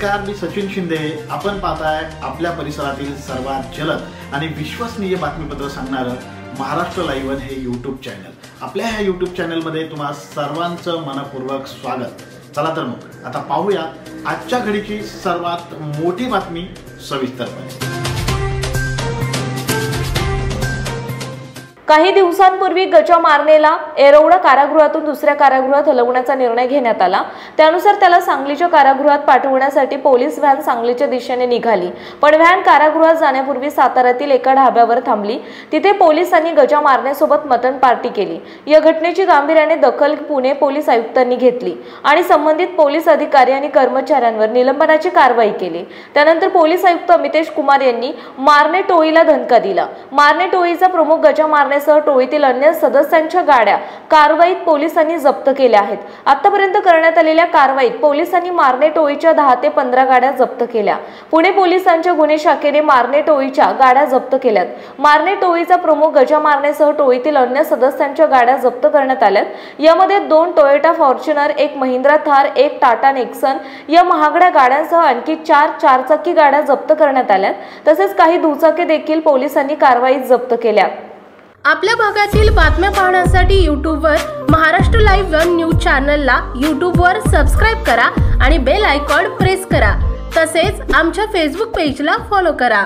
नमस्कार, मी सचिन शिंदे। आपण पाहताय आपल्या परिसरातील सर्वात जलद आणि विश्वसनीय बातमीपत्र सांगणारं महाराष्ट्र लाईव्ह हे यूट्यूब चॅनल। आपल्या ह्या यूट्यूब चॅनलमध्ये तुम्हा सर्वांचं मनपूर्वक स्वागत। चला तर मग आता पाहूया आजच्या घडीची सर्वात मोठी बातमी सविस्तरपणे। काही दिवसांपूर्वी गजा मारणेला येरवडा कारागृहातून दुसऱ्या कारागृहात हलवण्याचा निर्णय घेण्यात आला। त्यानुसार त्याला सांगलीच्या कारागृहात पाठवण्यासाठी पोलीस व्हॅन सांगलीच्या दिशेने निघाली, पण व्हॅन कारागृहात जाण्यापूर्वी साताऱ्यातील एका ढाब्यावर थांबली। तिथे पोलिसांनी गजा मारणेसोबत मटण पार्टी केली। या घटनेची गांभीर्याने दखल पुणे पोलीस आयुक्तांनी घेतली आणि संबंधित पोलीस अधिकारी आणि कर्मचाऱ्यांवर निलंबनाची कारवाई केली। त्यानंतर पोलीस आयुक्त अमितेश कुमार यांनी मारणे टोळीला धमका दिला। मारणे टोळीचा प्रमुख गजा मारणे सह टोळीतील अन्य सदस्यांच्या गाड्या कारवाईत पोलिसांनी जप्त केल्या आहेत। आतापर्यंत करण्यात आलेल्या कारवाईत पोलिसांनी मारणे टोळीच्या 10 ते 15 गाड्या जप्त केल्या। पुणे पोलिसांच्या गुन्हे शाखेने मारणे टोळीच्या गाड्या जप्त केल्यात। मारणे टोळीचा प्रमुख गजा मारणेसह टोळीतील अन्य सदस्यांच्या गाड्या जप्त करण्यात आल्यात। यामध्ये 2 Toyota Fortuner, 1 Mahindra Thar, 1 Tata Nexon या महागड्या गाड्यांसह आणखी 4 चारचाकी गाड्या जप्त करण्यात आल्यात। तसेच काही दुचाकी देखील पोलिसांनी कारवाईत जप्त केल्या। आपल्या भागातील बातम्या पाहण्यासाठी यूट्यूबवर महाराष्ट्र लाईव्ह न्यूज चॅनलला यूट्यूबवर सबस्क्राइब करा आणि बेल आयकॉन प्रेस करा। तसेच आमच्या फेसबुक पेजला फॉलो करा।